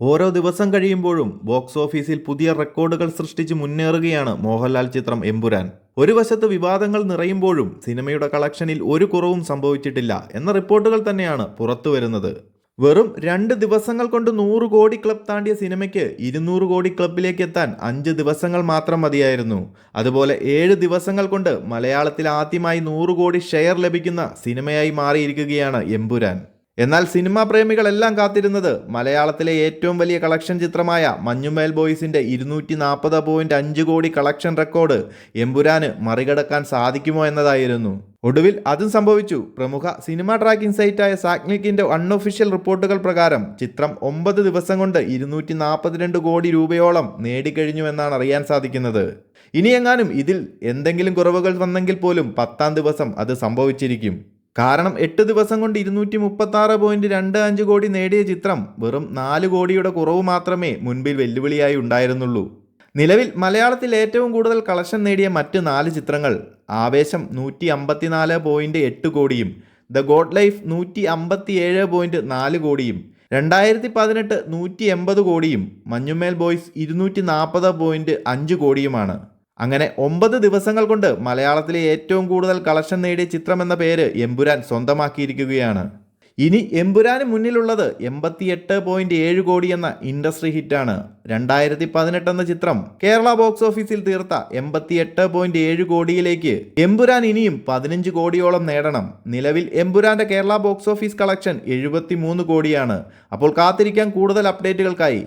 ഓരോ ദിവസം കഴിയുമ്പോഴും ബോക്സ് ഓഫീസിൽ പുതിയ റെക്കോർഡുകൾ സൃഷ്ടിച്ച് മുന്നേറുകയാണ് മോഹൻലാൽ ചിത്രം എമ്പുരാൻ. ഒരു വശത്ത് വിവാദങ്ങൾ നിറയുമ്പോഴും സിനിമയുടെ കളക്ഷനിൽ ഒരു കുറവും സംഭവിച്ചിട്ടില്ല എന്ന റിപ്പോർട്ടുകൾ തന്നെയാണ് പുറത്തുവരുന്നത്. വെറും 2 ദിവസങ്ങൾ കൊണ്ട് 100 കോടി ക്ലബ് താണ്ടിയ സിനിമയ്ക്ക് 200 കോടി ക്ലബിലേക്ക് എത്താൻ 5 ദിവസങ്ങൾ മാത്രം മതിയായിരുന്നു. അതുപോലെ 7 ദിവസങ്ങൾ കൊണ്ട് മലയാളത്തിൽ ആദ്യമായി 100 കോടി ഷെയർ ലഭിക്കുന്ന സിനിമയായി മാറിയിരിക്കുകയാണ് എമ്പുരാൻ. എന്നാൽ സിനിമാ പ്രേമികളെല്ലാം കാത്തിരുന്നത് മലയാളത്തിലെ ഏറ്റവും വലിയ കളക്ഷൻ ചിത്രമായ മഞ്ഞുമേൽ ബോയ്സിന്റെ 240.5 കോടി കളക്ഷൻ റെക്കോർഡ് എമ്പുരാന് മറികടക്കാൻ സാധിക്കുമോ എന്നതായിരുന്നു. ഒടുവിൽ അതും സംഭവിച്ചു. പ്രമുഖ സിനിമാ ട്രാക്കിംഗ് സൈറ്റായ സാഗ്നിക്കിന്റെ അൺഒഫീഷ്യൽ റിപ്പോർട്ടുകൾ പ്രകാരം ചിത്രം 9 ദിവസം കൊണ്ട് 242 കോടി രൂപയോളം നേടിക്കഴിഞ്ഞു എന്നാണ് അറിയാൻ സാധിക്കുന്നത്. ഇനിയെങ്ങാനും ഇതിൽ എന്തെങ്കിലും കുറവുകൾ വന്നെങ്കിൽ പോലും 10-ാം ദിവസം അത് സംഭവിച്ചിരിക്കും. കാരണം 8 ദിവസം കൊണ്ട് 236.25 കോടി നേടിയ ചിത്രം വെറും 4 കോടിയുടെ കുറവ് മാത്രമേ മുൻപിൽ വെല്ലുവിളിയായി ഉണ്ടായിരുന്നുള്ളൂ. നിലവിൽ മലയാളത്തിൽ ഏറ്റവും കൂടുതൽ കളക്ഷൻ നേടിയ മറ്റ് 4 ചിത്രങ്ങൾ ആവേശം 154.8 കോടിയും, ദ ഗോഡ് ലൈഫ് 157.4 കോടിയും, 2018 180 കോടിയും, മഞ്ഞുമേൽ ബോയ്സ് 240.5 കോടിയുമാണ്. അങ്ങനെ 9 ദിവസങ്ങൾ കൊണ്ട് മലയാളത്തിലെ ഏറ്റവും കൂടുതൽ കളക്ഷൻ നേടിയ ചിത്രം എന്ന പേര് എമ്പുരാൻ സ്വന്തമാക്കിയിരിക്കുകയാണ്. ഇനി എമ്പുരാന് മുന്നിലുള്ളത് 88.7 കോടി എന്ന ഇൻഡസ്ട്രി ഹിറ്റാണ്. 2018 എന്ന ചിത്രം കേരള ബോക്സ് ഓഫീസിൽ തീർത്ത 88.7 കോടിയിലേക്ക് എമ്പുരാൻ ഇനിയും 15 കോടിയോളം നേടണം. നിലവിൽ എമ്പുരാന്റെ കേരള ബോക്സ് ഓഫീസ് കളക്ഷൻ 73 കോടിയാണ്. അപ്പോൾ കാത്തിരിക്കാൻ കൂടുതൽ അപ്ഡേറ്റുകൾക്കായി.